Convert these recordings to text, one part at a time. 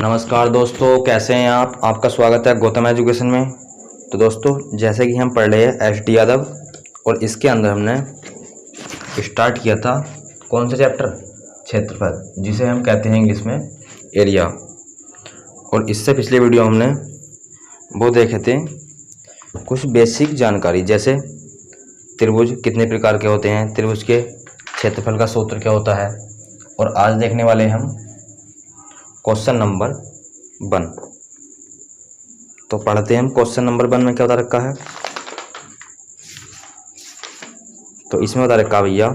नमस्कार दोस्तों, कैसे हैं आप। आपका स्वागत है गौतम एजुकेशन में। तो दोस्तों, जैसे कि हम पढ़ रहे हैं एच डी यादव, और इसके अंदर हमने स्टार्ट किया था कौन सा चैप्टर, क्षेत्रफल, जिसे हम कहते हैं इंग्लिश में एरिया। और इससे पिछले वीडियो हमने वो देखे थे कुछ बेसिक जानकारी, जैसे त्रिभुज कितने प्रकार के होते हैं, त्रिभुज के क्षेत्रफल का सूत्र क्या होता है। और आज देखने वाले हम क्वेश्चन नंबर 1। तो पढ़ते हैं हम क्वेश्चन नंबर 1 में क्या बता रखा है। तो इसमें बता रखा भैया,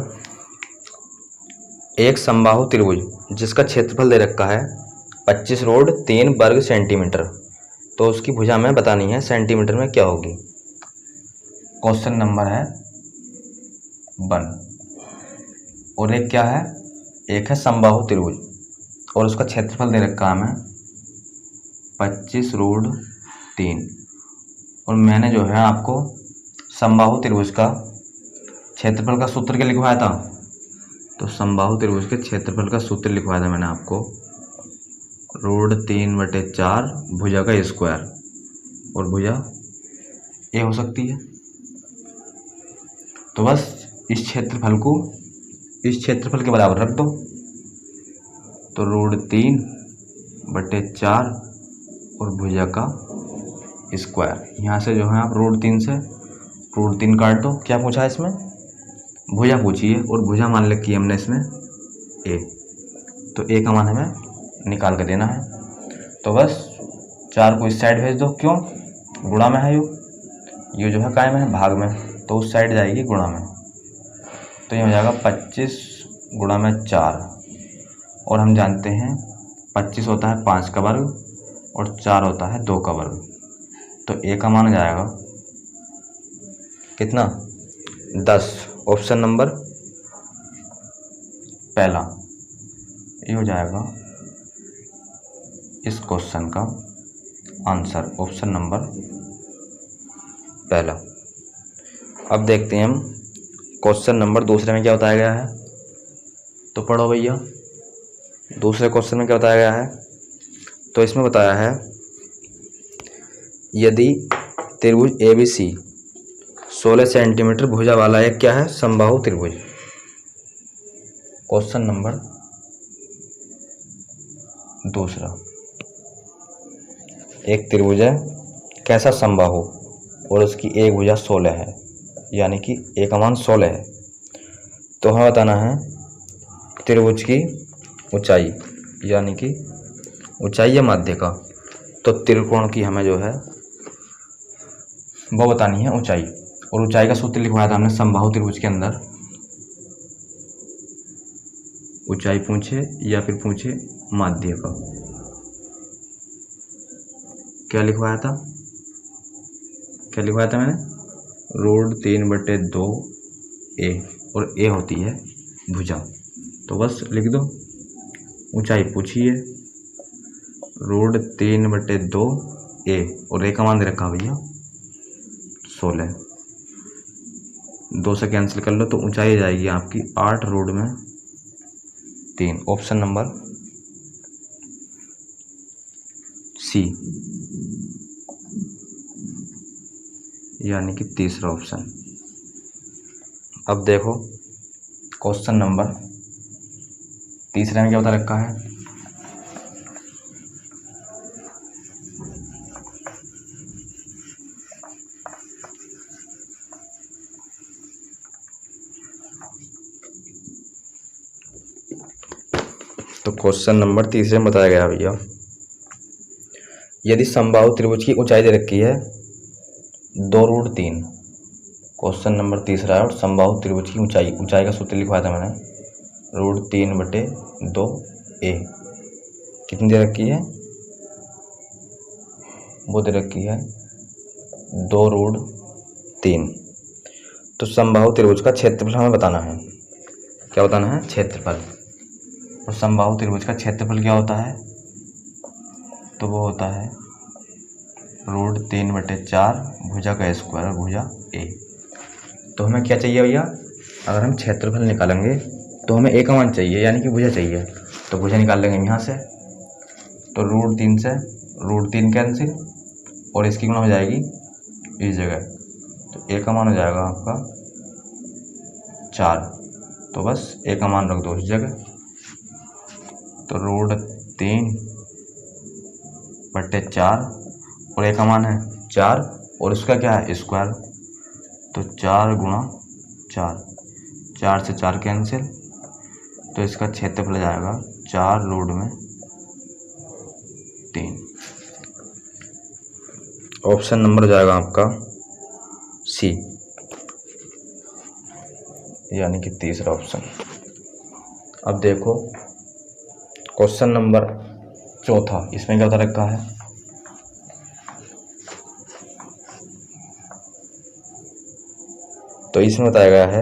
एक समबाहु त्रिभुज जिसका क्षेत्रफल दे रखा है 25 रोड 3 वर्ग सेंटीमीटर, तो उसकी भुजा हमें बतानी है सेंटीमीटर में क्या होगी। क्वेश्चन नंबर है 1। और एक क्या है, एक है समबाहु त्रिभुज और उसका क्षेत्रफल दे रखा है हमें 25 रोड 3। और मैंने जो है आपको समबाहु त्रिभुज का क्षेत्रफल का सूत्र क्या लिखवाया था। तो समबाहु त्रिभुज के क्षेत्रफल का सूत्र लिखवाया था मैंने आपको, रोड 3/4 भुजा का स्क्वायर, और भुजा ए हो सकती है। तो बस इस क्षेत्रफल को इस क्षेत्रफल के बराबर रख दो। तो रोड 3/4 और भुजा का स्क्वायर। यहाँ से जो है आप रोड 3 काट दो। क्या पूछा है इसमें, भुजा पूछी है, और भुजा मान रखी है हमने इसमें ए। तो ए का मान हमें निकाल कर देना है। तो बस 4 को इस साइड भेज दो। क्यों, गुणा में है ये जो है काय में है, भाग में, तो उस साइड जाएगी गुणा में। तो ये हो जाएगा 25 गुणा में 4। और हम जानते हैं 25 होता है 5 का वर्ग और 4 होता है 2 का वर्ग। तो ए का मान हो जाएगा कितना, 10। ऑप्शन नंबर पहला ये हो जाएगा इस क्वेश्चन का आंसर, ऑप्शन नंबर पहला। अब देखते हैं हम क्वेश्चन नंबर 2 में क्या बताया गया है। तो पढ़ो भैया, दूसरे क्वेश्चन में क्या बताया गया है। तो इसमें बताया है, यदि त्रिभुज ABC 16 सेंटीमीटर भुजा वाला एक क्या है, समबाहु त्रिभुज। क्वेश्चन नंबर 2, एक त्रिभुज है कैसा, समबाहु, और उसकी एक भुजा 16 है, यानी कि ए का मान 16 है। तो हमें बताना है त्रिभुज की ऊंचाई, यानी कि ऊंचाई है माध्य का। तो त्रिकोण की हमें जो है वो बतानी है ऊंचाई, और ऊंचाई का सूत्र लिखवाया था हमने समबाहु त्रिभुज के अंदर। ऊंचाई पूछे या फिर पूछे माध्य का, क्या लिखवाया था मैंने, रोड 3/2 ए, और ए होती है भुजा। तो बस लिख दो, ऊंचाई पूछी है रोड 3/2 ए, और ए का मान दे रखा भैया 16। 2 से कैंसिल कर लो तो ऊंचाई जाएगी आपकी 8 रोड में 3। ऑप्शन नंबर सी, यानी कि तीसरा ऑप्शन। अब देखो क्वेश्चन नंबर 3 में क्या बता रखा है। तो क्वेश्चन नंबर 3 में बताया गया भैया, यदि समबाहु त्रिभुज की ऊंचाई दे रखी है 2√3। क्वेश्चन नंबर 3 है, और समबाहु त्रिभुज की ऊंचाई का सूत्र लिखवाया था मैंने, रोड 3/2 ए। कितनी दे रखी है, वो दे रखी है 2√3। तो समबाहु त्रिभुज का क्षेत्रफल हमें बताना है। क्या बताना है, क्षेत्रफल। और समबाहु त्रिभुज का क्षेत्रफल क्या होता है, तो वो होता है रोड 3/4 भुजा का स्क्वायर और भुजा ए। तो हमें क्या चाहिए भैया, अगर हम क्षेत्रफल निकालेंगे तो हमें ए का मान चाहिए, यानी कि भुजा चाहिए। तो भुजा निकाल लेंगे यहाँ से, तो √3 से √3 कैंसिल और इसकी गुणा हो जाएगी इस जगह, तो a का मान हो जाएगा आपका 4। तो बस a का मान रख दो इस जगह, तो √3/4 और a का मान है 4 और उसका क्या है स्क्वायर, तो 4 × 4, 4 से 4 कैंसिल, तो इसका क्षेत्रफल जाएगा 4√3। ऑप्शन नंबर हो जाएगा आपका सी, यानी कि तीसरा ऑप्शन। अब देखो क्वेश्चन नंबर चौथा, इसमें क्या बता रखा है, तो इसमें बताया गया है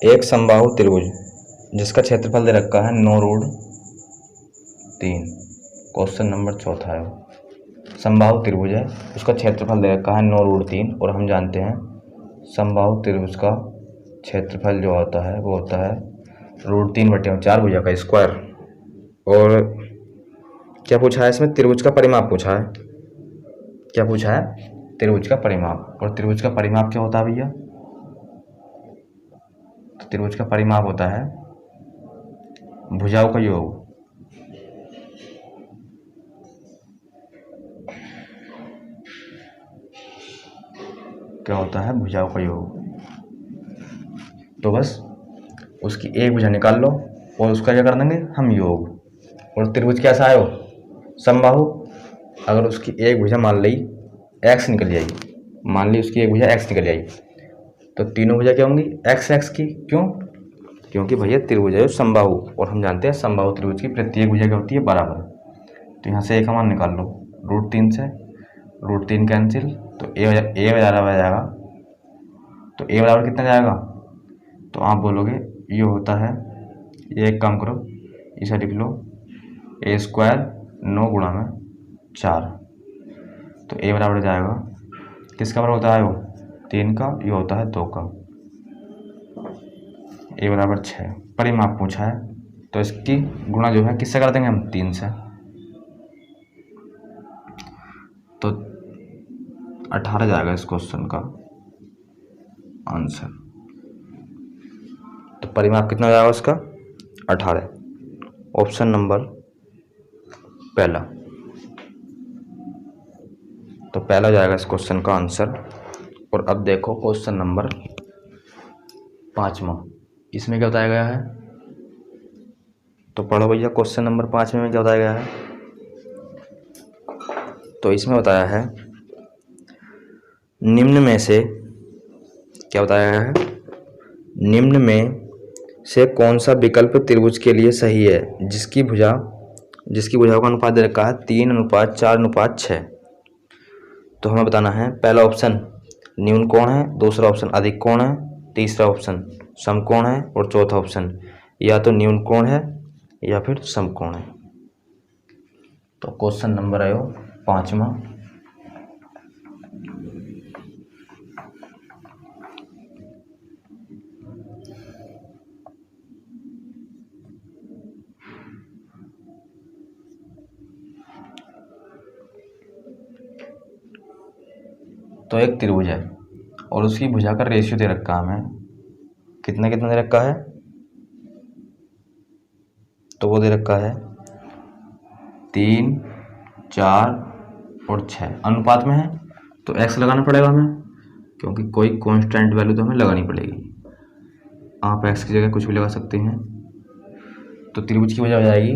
एक समबाहु त्रिभुज जिसका क्षेत्रफल दे रखा है 9√3। क्वेश्चन नंबर चौथा है, समबाहु त्रिभुज है, उसका क्षेत्रफल दे रखा है 9√3 और हम जानते हैं समबाहु त्रिभुज का क्षेत्रफल जो होता है वो होता है √3/4 भुजा का स्क्वायर। और क्या पूछा है इसमें, त्रिभुज का परिमाप पूछा है। क्या पूछा है, त्रिभुज का परिमाप। और त्रिभुज का परिमाप क्या होता है भैया, तो त्रिभुज का परिमाप होता है भुजाओं का योग। क्या होता है, भुजाओं का योग। तो बस उसकी एक भुजा निकाल लो और उसका क्या कर देंगे हम योग। और त्रिभुज कैसा आयो, समबाहु। अगर उसकी एक भुजा मान ली x निकल जाएगी, मान ली उसकी एक भुजा x निकल जाएगी, तो तीनों भुजा क्या होंगी x की। क्यों, क्योंकि भैया त्रिभुज है समबाहु और हम जानते हैं समबाहु त्रिभुज की प्रत्येक भुजा क्या होती है बराबर। तो यहाँ से a का मान निकाल लो, √3 से √3 कैंसिल, तो a बराबर आ जाएगा, तो a बराबर कितना जाएगा, तो आप बोलोगे ये होता है, ये एक काम करो इसे लिख लो a² 9 × 4, तो a बराबर जाएगा किसका बराबर होता है वो 3 का, ये होता है 2 का, a बराबर 6। परिमाप पूछा है तो इसकी गुणा जो है किससे कर देंगे हम 3 से, तो 18 जाएगा इस क्वेश्चन का आंसर। तो परिमाप कितना हो जाएगा उसका 18। ऑप्शन नंबर पहला, तो पहला हो जाएगा इस क्वेश्चन का आंसर। और अब देखो क्वेश्चन नंबर 5वां, इसमें क्या बताया गया है, तो पढ़ो भैया क्वेश्चन नंबर 5 में क्या बताया गया है। तो इसमें बताया है निम्न में से, क्या बताया गया है, निम्न में से कौन सा विकल्प त्रिभुज के लिए सही है जिसकी भुजाओं का अनुपात दे रखा है 3:4:6। तो हमें बताना है पहला ऑप्शन न्यून कोण है, दूसरा ऑप्शन अधिक कोण है, तीसरा ऑप्शन समकोण है और चौथा ऑप्शन या तो न्यून कोण है या फिर समकोण है। तो क्वेश्चन नंबर आयो 5वां, तो एक त्रिभुज है और उसकी भुजा का रेशियो दे रखा है हमें, कितना कितना दे रखा है, तो वो दे रखा है 3, 4 और 6 अनुपात में है। तो x लगाना पड़ेगा हमें, क्योंकि कोई कांस्टेंट वैल्यू तो हमें लगानी पड़ेगी। आप x की जगह कुछ भी लगा सकते हैं। तो त्रिभुज की भुजा हो जाएगी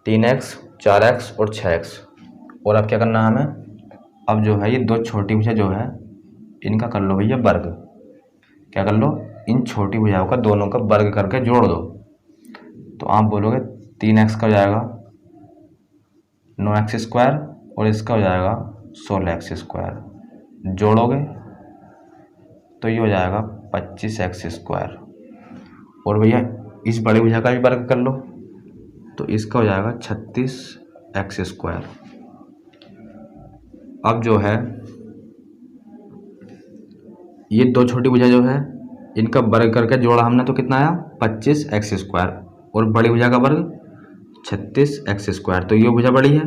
3x, 4x और 6x। और अब क्या करना है हमें, अब जो है ये दो छोटी भुजा जो है इनका कर लो भैया वर्ग। क्या कर लो, इन छोटी भुजाओं का दोनों का वर्ग करके जोड़ दो। तो आप बोलोगे 3x का हो जाएगा 9x² और इसका हो जाएगा 16x²। जोड़ोगे तो ये हो जाएगा 25x²। और भैया इस बड़ी भुजा का भी वर्ग कर लो तो इसका हो जाएगा 36x²। अब जो है ये दो छोटी भुजा जो है इनका वर्ग करके जोड़ा हमने तो कितना आया 25x² और बड़ी भुजा का वर्ग 36x²। तो ये भुजा बड़ी है,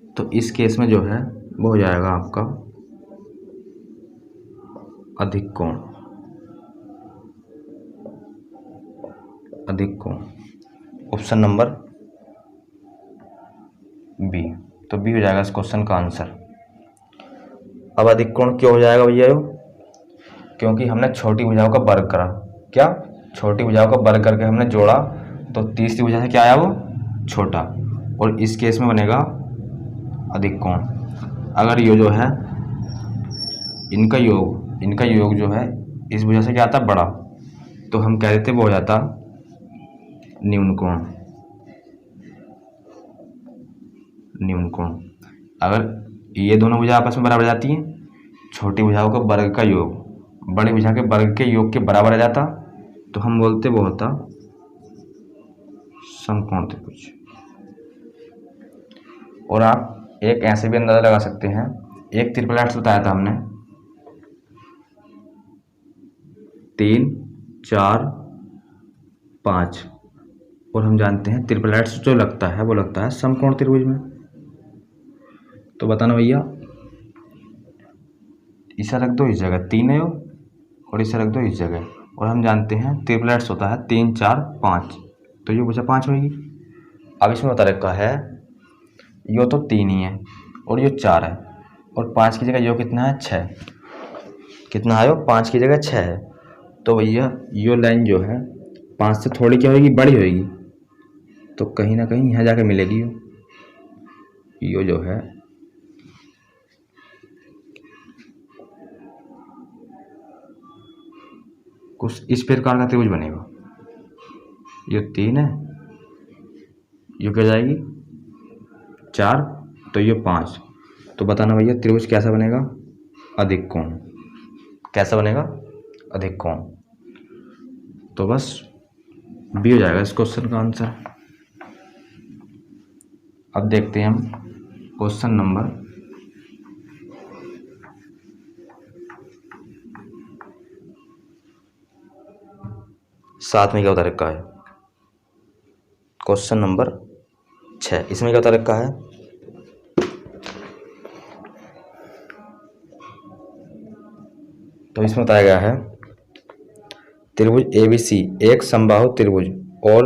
तो इस केस में जो है वो हो जाएगा आपका अधिक कोण। अधिक कोण ऑप्शन नंबर बी। तो बी हो जाएगा इस क्वेश्चन का आंसर। अब अधिक कोण क्यों हो जाएगा भैया? क्योंकि हमने छोटी भुजाओं का वर्ग करा। क्या? छोटी भुजाओं का वर्ग करके हमने जोड़ा, तो तीसरी भुजा से क्या आया? वो छोटा, और इस केस में बनेगा अधिक कोण। अगर ये जो है इनका योग जो है इस भुजा से क्या आता? बड़ा, तो हम कह देते वो हो जाता न्यून कोण। न्यून कोण। अगर ये दोनों भुजा आपस में बराबर जाती हैं, छोटी भुजाओं का वर्ग का योग बड़ी भुजा के वर्ग के योग के बराबर आ जाता, तो हम बोलते वो होता समकोण त्रिभुज। और आप एक ऐसे भी अंदाजा लगा सकते हैं, एक ट्रिपल हेड्स बताया था हमने, 3, 4, 5, और हम जानते हैं ट्रिपल हेड्स जो लगता है वो लगता है समकोण त्रिभुज में। तो बताना भैया, इसे रख दो इस जगह 3 है और इसे रख दो इस जगह, और हम जानते हैं ट्रिपल हेड्स होता है 3, 4, 5, तो ये बचा 5 होगी। अब इसमें बता रखा है यो तो 3 ही है और यो 4 है, और 5 की जगह यो कितना है? 6। कितना है? 5 की जगह 6 है। तो भैया यो लाइन जो है 5 से थोड़ी क्या होगी? बड़ी होगी, तो कहीं ना कहीं यहाँ जाके मिलेगी यो जो है कुछ इस प्रकार का त्रिभुज बनेगा। ये 3 है, ये क्या जाएगी 4, तो ये 5। तो बताना भैया त्रिभुज कैसा बनेगा? अधिक कोण। कैसा बनेगा? अधिक कोण। तो बस बी हो जाएगा इस क्वेश्चन का आंसर। अब देखते हैं हम क्वेश्चन नंबर 7 में क्या बता रखा है? क्वेश्चन नंबर 6, इसमें क्या बता रखा है? तो इसमें बताया गया है त्रिभुज ABC एक समबाहु त्रिभुज और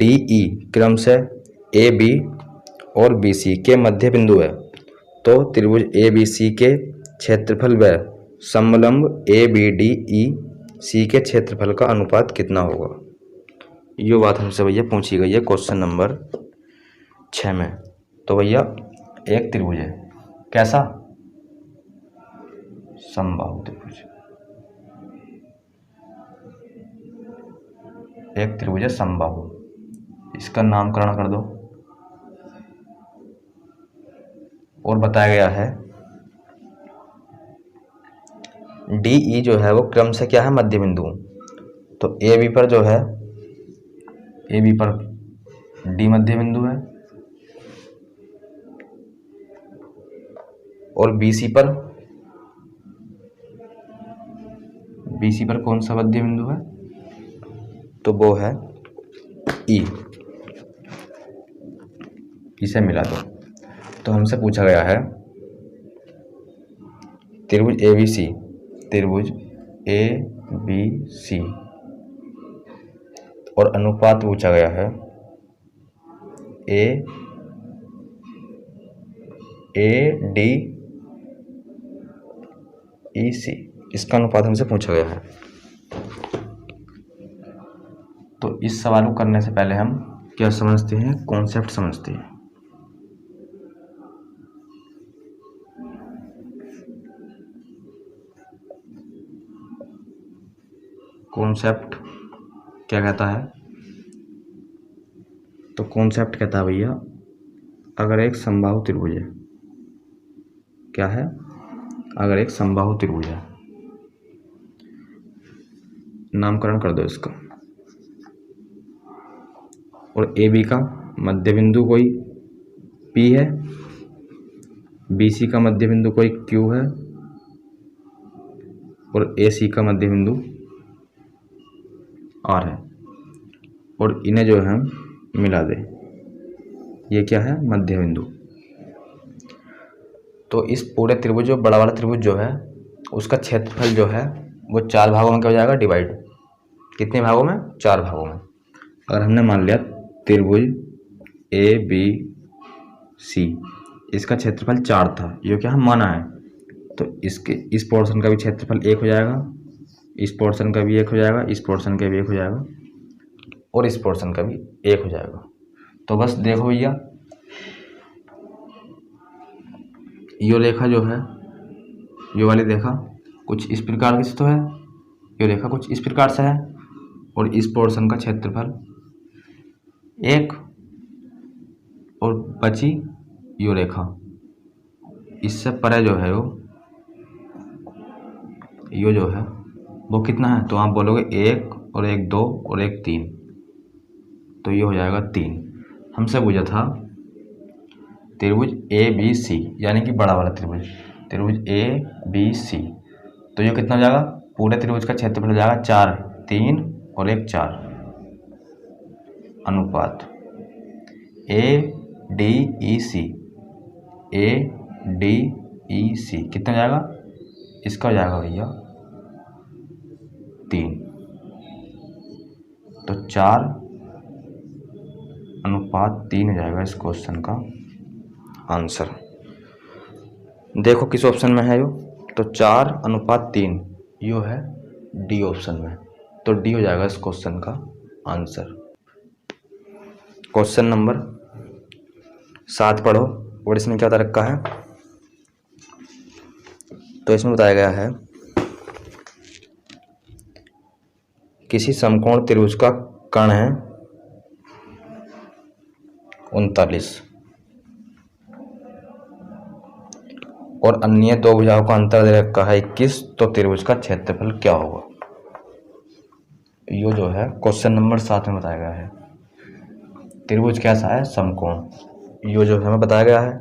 DE क्रमशः AB और BC के मध्य बिंदु है। तो त्रिभुज ABC के क्षेत्रफल व समलंब ABDEC के क्षेत्रफल का अनुपात कितना होगा? ये बात हमसे भैया पूछी गई है क्वेश्चन नंबर 6 में। तो भैया एक त्रिभुज है, कैसा? समबाहु त्रिभुज। एक त्रिभुज है समबाहु, इसका नामकरण कर दो। और बताया गया है DE जो है वो क्रम से क्या है? मध्य बिंदु। तो AB पर जो है AB पर D मध्य बिंदु है, और BC पर कौन सा मध्य बिंदु है? तो वो है E। इसे मिला दो। तो हमसे पूछा गया है त्रिभुज ABC और अनुपात पूछा गया है ADEC, इसका अनुपात हमसे पूछा गया है। तो इस सवाल को करने से पहले हम क्या समझते हैं? कॉन्सेप्ट समझते हैं। कॉन्सेप्ट क्या कहता है? तो कॉन्सेप्ट कहता है भैया, अगर एक समबाहु त्रिभुज है, क्या है? अगर एक समबाहु त्रिभुज है, नामकरण कर दो इसका, और AB का मध्य बिंदु कोई P है, BC का मध्य बिंदु कोई Q है, और AC का मध्य बिंदु R है, और इन्हें जो है हम मिला दें। ये क्या है, मध्य बिंदु। तो इस पूरे त्रिभुज, जो बड़ा वाला त्रिभुज जो है, उसका क्षेत्रफल जो है वो 4 भागों में क्या हो जाएगा, डिवाइड। कितने भागों में, 4 भागों में। अगर हमने मान लिया त्रिभुज ए बी सी, इसका क्षेत्रफल 4 था, ये क्या हम माना है, तो इसके इस पोर्शन का भी क्षेत्रफल 1 हो जाएगा, इस पोर्शन का भी 1 हो जाएगा, इस पोर्शन का भी 1 हो जाएगा, और इस पोर्शन का भी 1 हो जाएगा। तो बस देखो भैया, ये रेखा जो है, ये वाली रेखा कुछ इस प्रकार की तो है, ये रेखा कुछ इस प्रकार से है, और इस पोर्शन का क्षेत्रफल 1, और बची ये रेखा, इससे परे जो है ये जो है वो कितना है, तो आप बोलोगे 1 और 1 2 और 1 3, तो ये हो जाएगा 3। हमसे पूछा था त्रिभुज ए बी सी, यानी कि बड़ा वाला त्रिभुज, त्रिभुज ए बी सी, तो ये कितना हो जाएगा, पूरे त्रिभुज का क्षेत्रफल हो जाएगा 4, 3 और 1 4, अनुपात A D E C, A D E सी कितना हो जाएगा, इसका हो जाएगा भैया 3। तो 4 अनुपात 3 हो जाएगा इस क्वेश्चन का आंसर। देखो किस ऑप्शन में है यो, तो 4 अनुपात 3, यो है डी ऑप्शन में, तो डी हो जाएगा इस क्वेश्चन का आंसर। क्वेश्चन नंबर 7 पढ़ो, और इसमें क्या बता रखा है, तो इसमें बताया गया है किसी समकोण त्रिभुज का कर्ण है 39 और अन्य 2 भुजाओं का अंतर दे रखा है 21, तो त्रिभुज का क्षेत्रफल क्या होगा। ये जो है क्वेश्चन नंबर 7 में बताया गया है। त्रिभुज कैसा है, समकोण, ये जो हमें बताया गया है,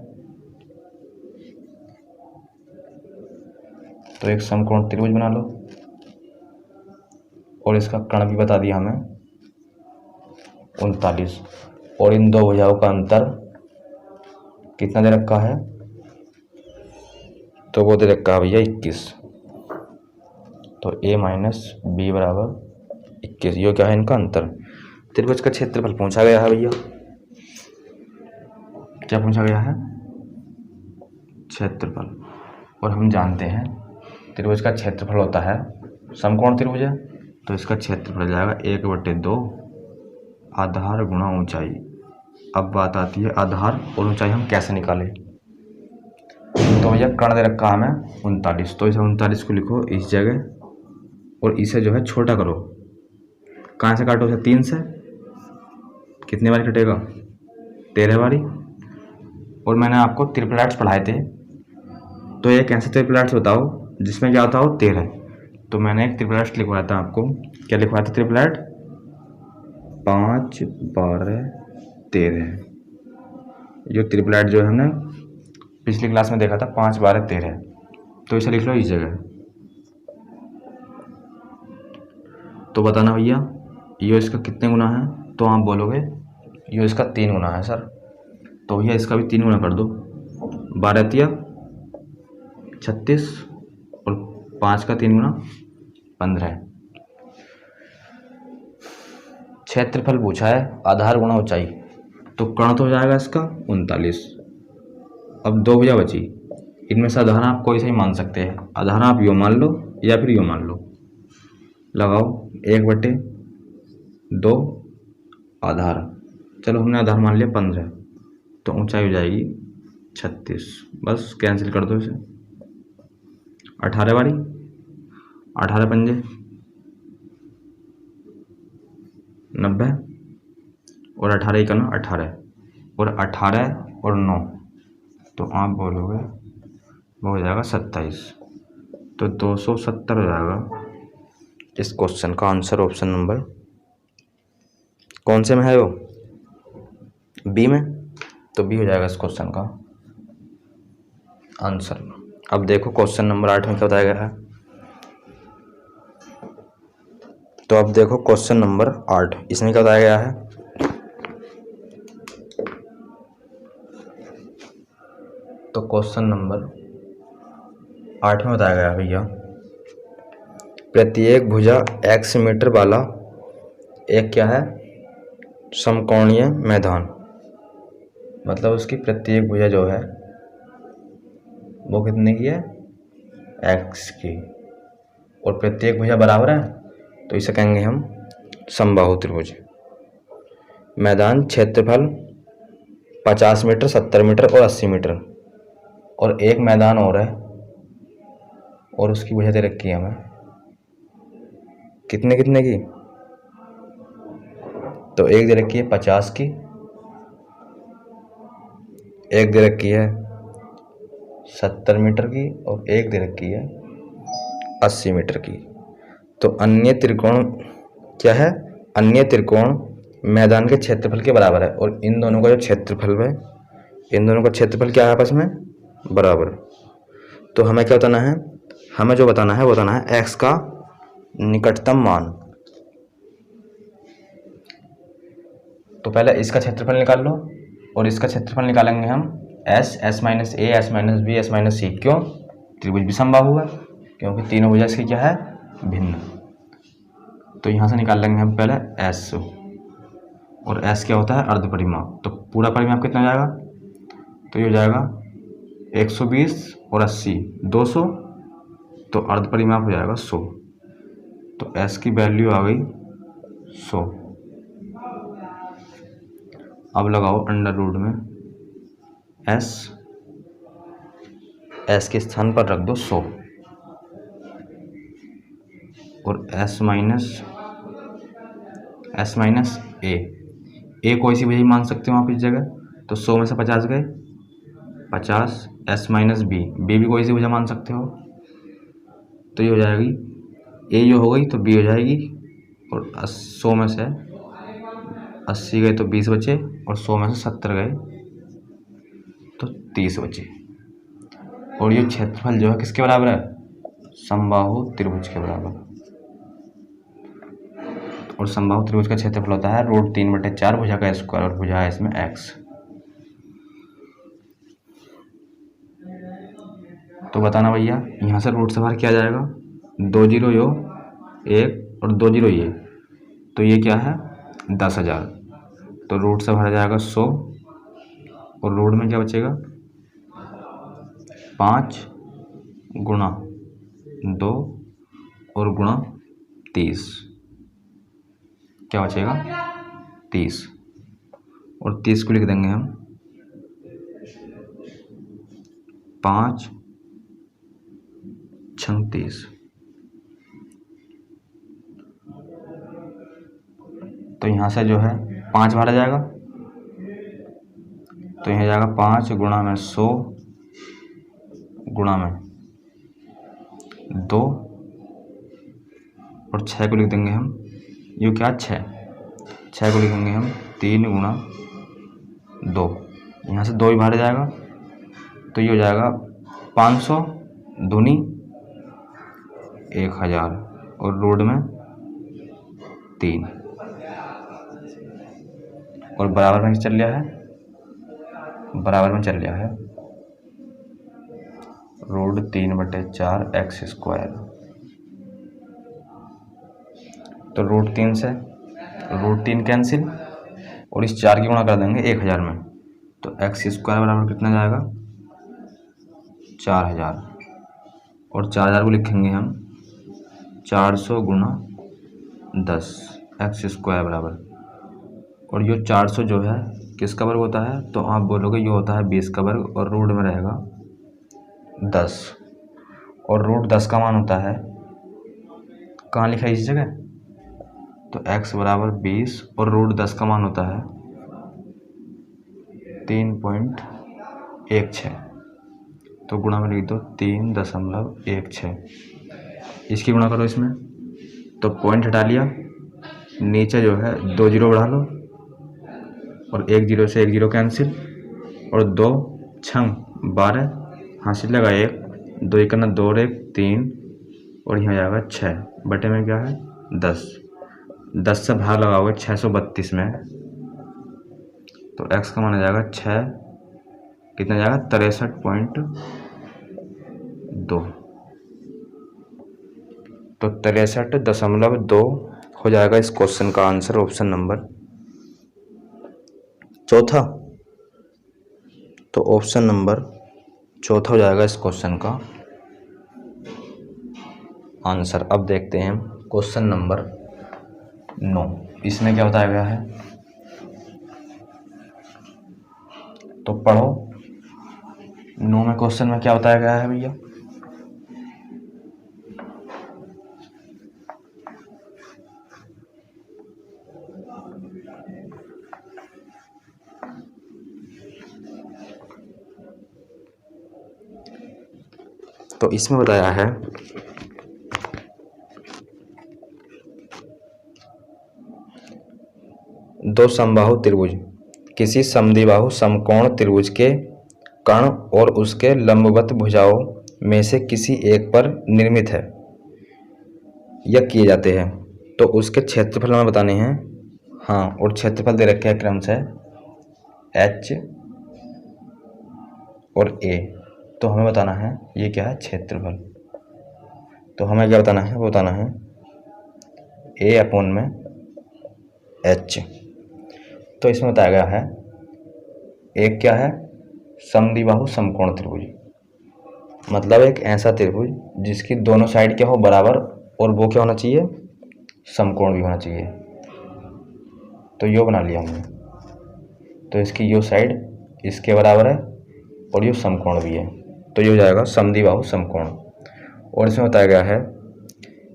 तो एक समकोण त्रिभुज बना लो, और इसका कर्ण भी बता दिया हमें 39, और इन 2 भुजाओं का अंतर कितना दे रखा है, तो वो दे रखा है भैया 21, तो a माइनस बी बराबर 21, ये क्या है इनका अंतर। त्रिभुज का क्षेत्रफल पूछा गया है भैया, क्या पूछा गया है, क्षेत्रफल, और हम जानते हैं त्रिभुज का क्षेत्रफल होता है, समकोण त्रिभुज है तो इसका क्षेत्रफल हो जाएगा 1/2 आधार गुणा ऊंचाई। अब बात आती है आधार और ऊंचाई हम कैसे निकालें। तो भैया कर्ण दे रखा हमें 39, तो इसे 39 को लिखो इस जगह, और इसे जो है छोटा करो, कहाँ से काटो, इसे 3 से, कितने बारी कटेगा, 13 बारी। और मैंने आपको ट्रिपलेट्स पढ़ाए थे, तो एक ऐसे ट्रिपलेट्स बताओ जिसमें क्या होता हो 13, तो मैंने एक ट्रिपलेट्स लिखवाया था आपको, क्या लिखवाया था ट्रिपलेट, 5 12 13, जो ट्रिपलेट जो है हमने पिछली क्लास में देखा था 5 12 13, तो इसे लिख लो इस जगह। तो बताना भैया ये इसका कितने गुना है, तो आप बोलोगे ये इसका 3 गुना है सर, तो भैया इसका भी 3 गुना कर दो, 12 तिया 36 और 5 का 3 गुना 15। क्षेत्रफल पूछा है आधार गुणा ऊंचाई, तो कर्ण तो हो जाएगा इसका 39। अब 2 भुजा बची, इनमें से आधार आप कोई सा ही मान सकते हैं, आधार आप यो मान लो या फिर यो मान लो, लगाओ 1/2 आधार, चलो हमने आधार मान लिया 15, तो ऊंचाई हो जाएगी 36, बस कैंसिल कर दो इसे, 18 बारी, 18 पंजे 90, और 18 का 18, और 18 और 9, तो आप बोलोगे वो हो जाएगा 27, तो 270 हो जाएगा इस क्वेश्चन का आंसर। ऑप्शन नंबर कौन से में है वो, बी में, तो बी हो जाएगा इस क्वेश्चन का आंसर। अब देखो क्वेश्चन नंबर 8 में क्या बताया गया है, तो अब देखो क्वेश्चन नंबर 8, इसमें क्या बताया गया है, तो क्वेश्चन नंबर 8 में बताया गया भैया, प्रत्येक भुजा x मीटर वाला एक क्या है, समकोणीय मैदान। मतलब उसकी प्रत्येक भुजा जो है वो कितने की है, x की, और प्रत्येक भुजा बराबर है, तो इसे कहेंगे हम समबाहु त्रिभुज। मैदान क्षेत्रफल 50 मीटर, 70 मीटर और 80 मीटर, और एक मैदान और है और उसकी भुजा दे रखी है हमें कितने कितने की, तो एक दे रखी है 50 की, एक दे रखी है 70 मीटर की, और एक दे रखी है 80 मीटर की। तो अन्य त्रिकोण क्या है, अन्य त्रिकोण मैदान के क्षेत्रफल के बराबर है, और इन दोनों का जो क्षेत्रफल है, इन दोनों का क्षेत्रफल क्या है आपस में, बराबर। तो हमें क्या बताना है, हमें जो बताना है वो बताना है x का निकटतम मान। तो पहले इसका क्षेत्रफल निकाल लो, और इसका क्षेत्रफल निकालेंगे हम s minus a, s minus b, s minus c। क्यों, त्रिभुज विषमबाहु है, क्योंकि तीनों भुजा इसकी क्या है, भिन्न। तो यहाँ से निकाल लेंगे हम पहले s, और s क्या होता है, अर्ध परिमाप। तो पूरा परिमाप कितना हो जाएगा, तो ये हो जाएगा 120 और 80 200, तो अर्ध परिमाप हो जाएगा 100। तो s की वैल्यू आ गई 100। अब लगाओ अंडर रूट में s के स्थान पर रख दो 100, और s माइनस a कोई सी भी मान सकते हो आप इस जगह। तो 100 में से 50 गए, 50, s माइनस b भी कोई सी भुजा मान सकते हो। तो ये हो जाएगी a जो हो गई तो b हो जाएगी, और 100 में से 80 गए तो 20 बचे, और 100 में से 70 गए तो 30 बचे। और ये क्षेत्रफल जो है किसके बराबर है, समबाहु त्रिभुज के बराबर। और समबाहु त्रिभुज का क्षेत्रफल होता है √3/4 भुजा का स्क्वायर, और भुजा है इसमें x। तो बताना भैया, यहाँ से रूट से बाहर क्या जाएगा, 2 जीरो यो 1 और 2 जीरो ये, तो ये क्या है 10,000। तो रूट से बाहर जाएगा 100, और रूट में क्या बचेगा 5 गुणा 2 और गुणा 30, क्या बचेगा 30, और 30 को लिख देंगे हम 5 छंग 30। तो यहाँ से जो है 5 बाहर आ जाएगा, तो यहाँ जाएगा 5 गुणा में 100 गुणा में 2, और 6 को लिख देंगे हम, ये क्या 6 को लिखेंगे हम 3 गुणा 2। यहाँ से 2 ही बाहर जाएगा, तो ये हो जाएगा 500 दूनी 1000, और रोड में 3, और बराबर में चल रहा है, बराबर में चल रहा है √3/4 x स्क्वायर। तो √3 से √3 कैंसिल, और इस 4 की गुणा कर देंगे 1000 में, तो x स्क्वायर बराबर कितना जाएगा 4000, और 4000 को लिखेंगे हम 400 गुणा 10 x स्क्वायर बराबर। और ये 400 जो है किसका वर्ग होता है, तो आप बोलोगे ये होता है 20 का वर्ग, और रूट में रहेगा 10, और √10 का मान होता है, कहाँ लिखा है इस जगह, तो x बराबर 20, और √10 का मान होता है 3.16। तो गुणा में लिख दो 3.16, इसकी गुणा करो इसमें, तो पॉइंट हटा लिया, नीचे जो है 2 जीरो बढ़ा लो, और 1 जीरो से 1 जीरो कैंसिल, और 2 छंग 12 हासिल लगा 1, 2 1 करना 2 और 1 3, और यहाँ जाएगा 6 बटे में क्या है 10 से भाग लगाओगे 632 में, तो x का मान आ जाएगा 6 कितना जाएगा 63.2। तो 63.2 हो जाएगा इस क्वेश्चन का आंसर, ऑप्शन नंबर चौथा। तो ऑप्शन नंबर चौथा हो जाएगा इस क्वेश्चन का आंसर। अब देखते हैं क्वेश्चन नंबर 9, इसमें क्या बताया गया है। तो पढ़ो 9 में क्वेश्चन में क्या बताया गया है भैया। तो इसमें बताया है दो समबाहु त्रिभुज किसी समद्विबाहु समकोण त्रिभुज के कर्ण और उसके लंबवत भुजाओं में से किसी एक पर निर्मित है या किए जाते हैं, तो उसके क्षेत्रफल हमें बताने हैं। हाँ, और क्षेत्रफल दे रखे हैं क्रम से h और a। तो हमें बताना है ये क्या है, क्षेत्रफल। तो हमें क्या बताना है, वो बताना है a/h। तो इसमें बताया गया है एक क्या है, समद्विबाहु समकोण त्रिभुज, मतलब एक ऐसा त्रिभुज जिसकी दोनों साइड क्या हो, बराबर, और वो क्या होना चाहिए, समकोण भी होना चाहिए। तो यो बना लिया हमने। तो इसकी यो साइड इसके बराबर है और यो समकोण भी है, तो ये हो जाएगा समद्विबाहु समकोण। और इसमें बताया गया है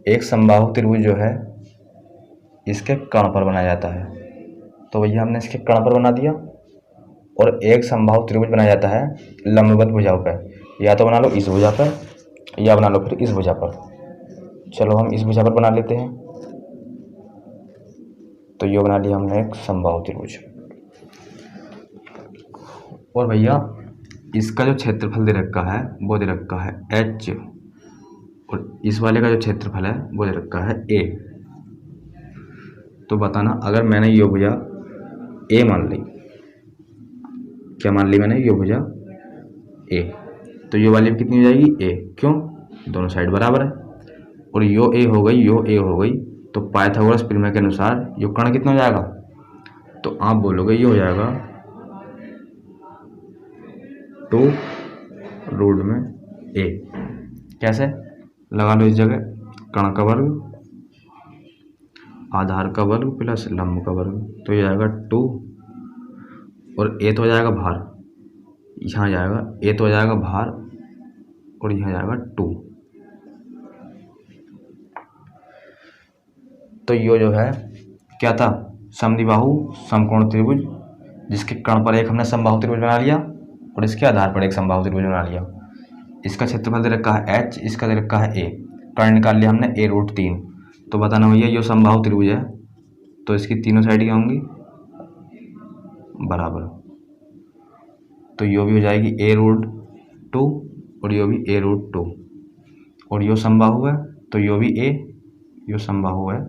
एक समबाहु त्रिभुज जो है इसके कर्ण पर बनाया जाता है। तो भैया हमने इसके कर्ण पर बना दिया। और एक समबाहु त्रिभुज बनाया जाता है लंबवत भुजाओं पर, या तो बना लो इस भुजा पर या बना लो फिर इस भुजा पर। चलो हम इस भुजा पर बना लेते हैं। तो ये बना लिया हमने एक समबाहु त्रिभुज। और भैया इसका जो क्षेत्रफल दे रखा है वो दे रखा है h, और इस वाले का जो क्षेत्रफल है वो दे रखा है a। तो बताना अगर मैंने ये भुजा a मान ली, क्या मान ली मैंने, ये भुजा a, तो ये वाली कितनी हो जाएगी a, क्यों, दोनों साइड बराबर है। और यो a हो गई, यो a हो गई, तो पाइथागोरस प्रमेय के अनुसार यो कर्ण कितना हो जाएगा, तो आप बोलोगे ये हो जाएगा 2√a। कैसे लगा लो, इस जगह कर्ण का वर्ग आधार का वर्ग प्लस लंब का वर्ग, तो ये जाएगा 2, और a तो हो जाएगा भार, यहाँ जाएगा a तो हो जाएगा भार, और यहाँ जाएगा 2। तो यो जो है क्या था, समद्विबाहु समकोण त्रिभुज, जिसके कर्ण पर एक हमने समबाहु त्रिभुज बना लिया और इसके आधार पर एक समबाहु त्रिभुज बना लिया। इसका क्षेत्रफल दे रखा है h, इसका दे रखा है a, कर्ण निकाल लिया हमने a√3। तो बताना भैया ये समबाहु त्रिभुज है तो इसकी तीनों साइड क्या होंगी, बराबर। तो यो भी हो जाएगी a√2 और यो भी a√2, और यो समबाहु है तो यो भी a, यो समबाहु है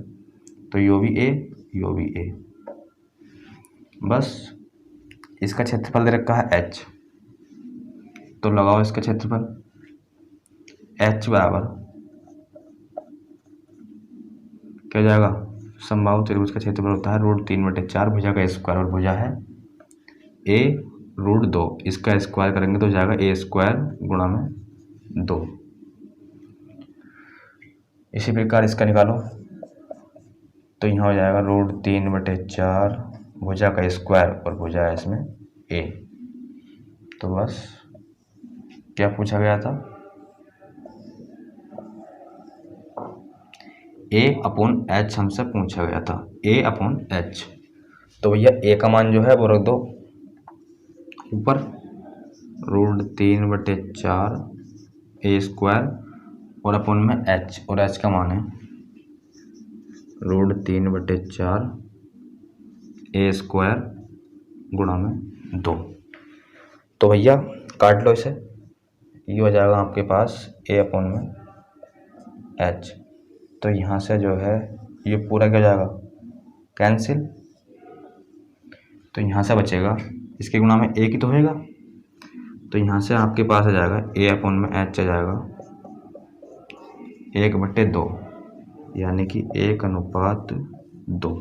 तो यो भी a, यो भी a। बस इसका क्षेत्रफल दे रखा है h, तो लगाओ इसका क्षेत्रफल h बराबर क्या जाएगा, समबाहु त्रिभुज का क्षेत्रफल होता है √3/4, भुजा का स्क्वायर, और भुजा है a√2, इसका स्क्वायर करेंगे तो जाएगा a² गुणा में 2। इसी प्रकार इसका निकालो तो यहाँ हो जाएगा √3/4 भुजा का स्क्वायर और भुजा है इसमें a। तो बस क्या पूछा गया था, a/h हमसे पूछा गया था, a/h। तो भैया a का मान जो है वो रख दो ऊपर, √3/4 a² और अपन में h, और h का मान है √3/4 a² गुणा में 2। तो भैया काट लो इसे, ये हो जाएगा आपके पास a/h। तो यहाँ से जो है ये पूरा क्या हो जाएगा, कैंसिल। तो यहाँ से बचेगा, इसके गुणा में एक ही तो होएगा, तो यहाँ से आपके पास आ जाएगा A/H आ जाएगा 1/2, यानी कि 1:2।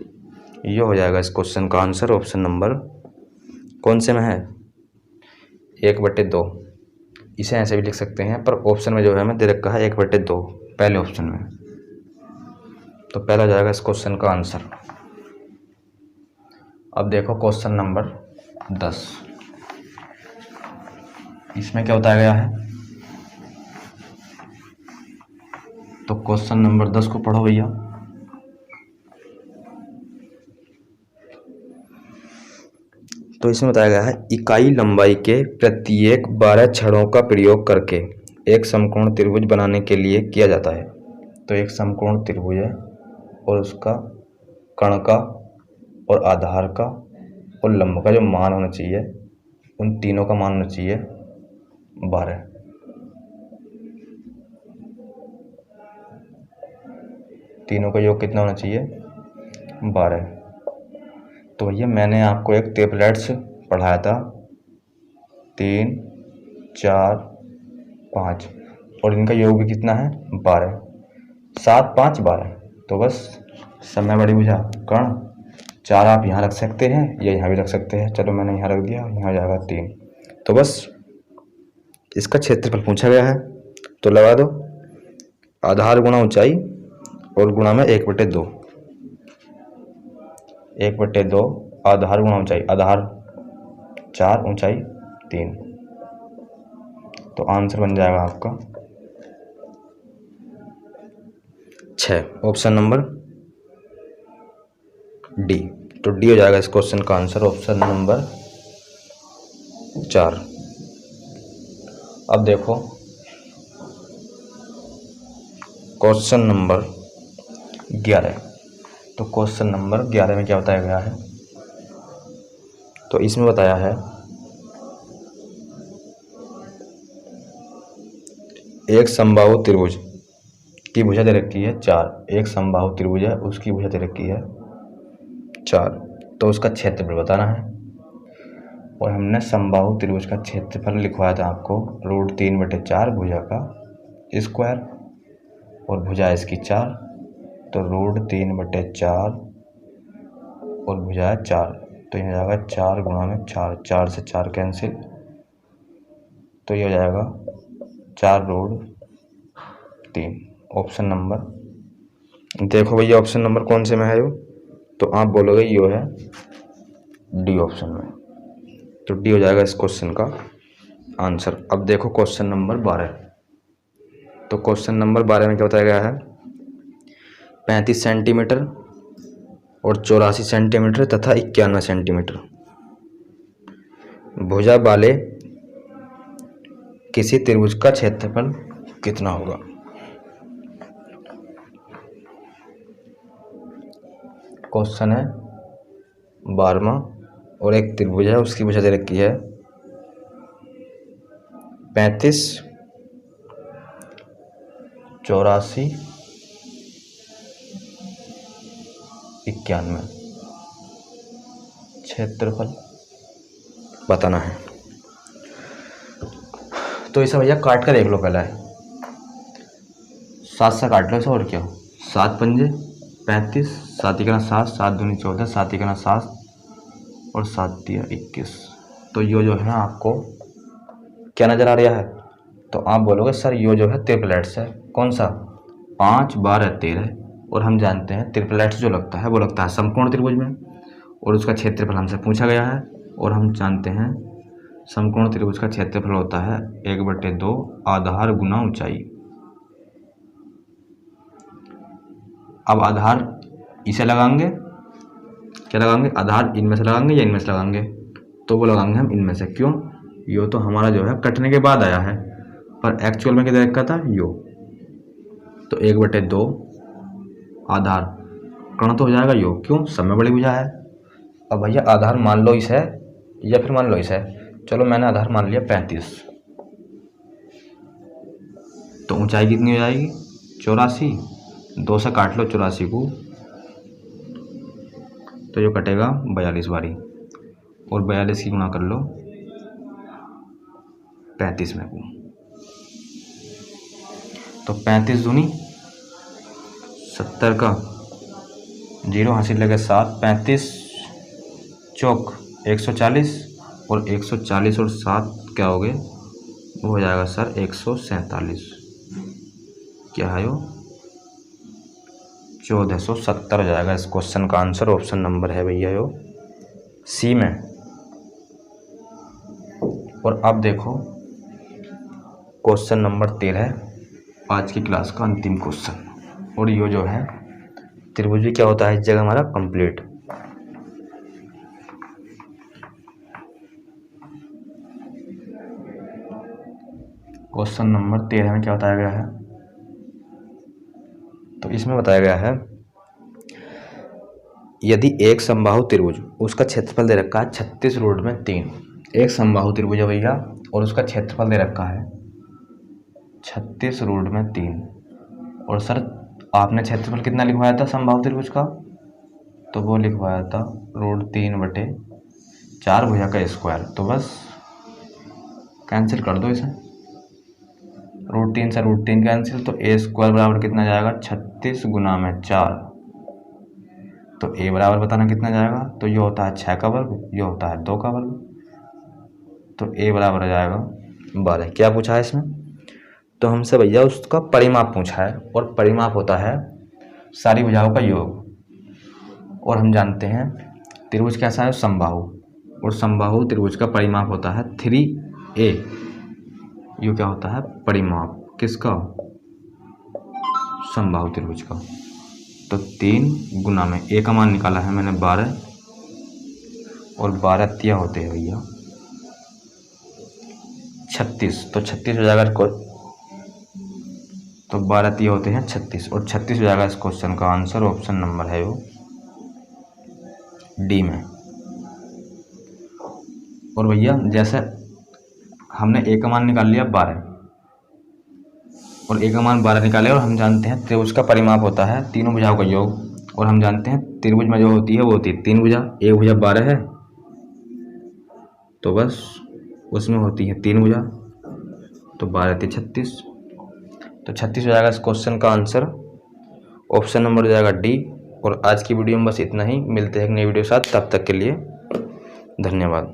ये हो जाएगा इस क्वेश्चन का आंसर। ऑप्शन नंबर कौन से में है? 1/2। इसे ऐसे भी लिख सकते हैं, पर ऑप्शन में जो है हमें दे रखा है 1/2 पहले ऑप्शन में। तो पहला जाएगा इस क्वेश्चन का आंसर। अब देखो क्वेश्चन नंबर 10। इसमें क्या बताया गया है? तो क्वेश्चन नंबर 10 को पढ़ो भैया। तो इसमें बताया गया है इकाई लंबाई के प्रत्येक 12 छड़ों का प्रयोग करके एक समकोण त्रिभुज बनाने के लिए किया जाता है। तो एक समकोण त्रिभुज है और उसका कर्ण का और आधार का और लंब का जो मान होना चाहिए, उन तीनों का मान होना चाहिए 12। तीनों का योग कितना होना चाहिए? 12। तो भैया मैंने आपको एक टेबलेट्स पढ़ाया था 3, 4, 5 और इनका योग भी कितना है? 12। 7, 5, 12। तो बस समय बड़ी बुझा कर्ण 4 आप यहाँ रख सकते हैं या यहाँ भी रख सकते हैं। चलो मैंने यहाँ रख दिया, यहाँ जाएगा 3। तो बस इसका क्षेत्रफल पूछा गया है, तो लगा दो आधार गुणा ऊंचाई और गुणा में 1/2। 1/2 आधार गुणा ऊंचाई, आधार 4 ऊंचाई 3। तो आंसर बन जाएगा आपका 6, ऑप्शन नंबर डी। तो डी हो जाएगा इस क्वेश्चन का आंसर, ऑप्शन नंबर 4। अब देखो क्वेश्चन नंबर 11। तो क्वेश्चन नंबर 11 में क्या बताया गया है? तो इसमें बताया है एक समबाहु त्रिभुज की भुजा दे रखी है 4। एक समबाहु त्रिभुज है, उसकी भुजा दे रखी है 4। तो उसका क्षेत्रफल बताना है। और हमने समबाहु त्रिभुज का क्षेत्रफल लिखवाया था आपको √3/4 भुजा का स्क्वायर, और भुजा इसकी 4। तो √3/4 और भुजा है 4। तो ये हो जाएगा 4 गुणा में 4, 4 से 4 कैंसिल। तो ये हो जाएगा 4√3, ऑप्शन नंबर। देखो भैया ऑप्शन नंबर कौन से में है यो? तो आप बोलोगे यो है डी ऑप्शन में। तो डी हो जाएगा इस क्वेश्चन का आंसर। अब देखो क्वेश्चन नंबर 12। तो क्वेश्चन नंबर 12 में क्या बताया गया है? 35 सेंटीमीटर और 84 सेंटीमीटर तथा 91 सेंटीमीटर भुजा वाले किसी त्रिभुज का क्षेत्रफल कितना होगा? क्वेश्चन है 12वां और एक त्रिभुज है, उसकी भुजा दे रखी है 35, 84, 91। क्षेत्रफल बताना है। तो इसे भैया काट कर देख लो पहले। 7 से काट लो इसे, और क्या? 7 पंजे 35, 7 × 7, 7 दूनी 14, 7 × 7 और 7 × 21। तो यो जो है आपको क्या नज़र आ रहा है? तो आप बोलोगे सर यो जो है ट्रिपलेट्स है। कौन सा? 5, 12, 13। और हम जानते हैं ट्रिपलेट्स जो लगता है वो लगता है समकोण त्रिभुज में, और उसका क्षेत्रफल हमसे पूछा गया है। और हम जानते हैं समकोण त्रिभुज का क्षेत्रफल होता है 1/2 आधार गुना ऊंचाई। अब आधार इसे लगाएंगे, क्या लगाएंगे? आधार इनमें से लगाएंगे या इनमें से लगाएंगे? तो वो लगाएंगे हम इनमें से। क्यों? यो तो हमारा जो है कटने के बाद आया है, पर एक्चुअल में क्या रखा था? यो। तो 1/2 आधार कर्ण तो हो जाएगा यो। क्यों? समय बड़ी भुजा है। अब भैया आधार मान लो इसे या फिर मान लो इसे। चलो मैंने आधार मान लिया 35। तो ऊंचाई कितनी हो जाएगी? 84। 2 से काट लो 84 को, तो जो कटेगा 42 बारी, और 42 की गुणा कर लो 35 में को। तो 35 दूनी 70 का 0 हासिल लगे 7, 35 चौक 140 और 140 और 7 क्या हो गए, वो हो जाएगा सर 147। क्या है वो 1470 हो जाएगा इस क्वेश्चन का आंसर। ऑप्शन नंबर है भैया यो सी में। और अब देखो क्वेश्चन नंबर 13 आज की क्लास का अंतिम क्वेश्चन। और ये जो है त्रिभुज क्या होता है इस जगह हमारा कंप्लीट। क्वेश्चन नंबर 13 में क्या बताया गया है, तो इसमें बताया गया है यदि एक समबाहु त्रिभुज उसका क्षेत्रफल दे रखा है 36 रोड में 3। एक समबाहु त्रिभुज है भैया और उसका क्षेत्रफल दे रखा है 36 रोड में 3। और सर आपने क्षेत्रफल कितना लिखवाया था समबाहु त्रिभुज का, तो वो लिखवाया था रोड 3/4 भुजा का स्क्वायर। तो बस कैंसिल कर दो इसे, रूट 3 से रूट 3 कैंसिल, तो ए स्क्वायर बराबर कितना जाएगा 36 गुना में 4। तो ए बराबर बताना कितना जाएगा, तो ये होता है 6 का वर्ग, ये होता है 2 का वर्ग। तो ए बराबर आ जाएगा 12। क्या पूछा है इसमें, तो हमसे भैया उसका परिमाप पूछा है और परिमाप होता है सारी भुजाओं का योग। और हम जानते हैं त्रिभुज कैसा है समबाहु, और समबाहु त्रिभुज का परिमाप होता है 3a। ये क्या होता है परिमाप किसका, समबाहु त्रिभुज का। तो 3 गुना में ए का मान निकाला है मैंने 12 और 12 तिया होते हैं भैया 36। तो 36 हो जाएगा, तो 12 तिया होते हैं 36 और 36 हो जाएगा इस क्वेश्चन का आंसर। ऑप्शन नंबर है वो डी में। और भैया जैसे हमने ए का मान निकाल लिया 12 और ए का मान 12 निकाले, और हम जानते हैं त्रिभुज का परिमाप होता है तीनों भुजाओं का योग। और हम जानते हैं त्रिभुज में जो होती है वो होती है 3 भुजा, एक भुजा 12 है तो बस उसमें होती है 3 भुजा, तो 12 × 36, तो 36 हो जाएगा इस क्वेश्चन का आंसर। ऑप्शन नंबर हो जाएगा डी। और आज की वीडियो में बस इतना ही, मिलते हैं एक नई वीडियो के साथ, तब तक के लिए धन्यवाद।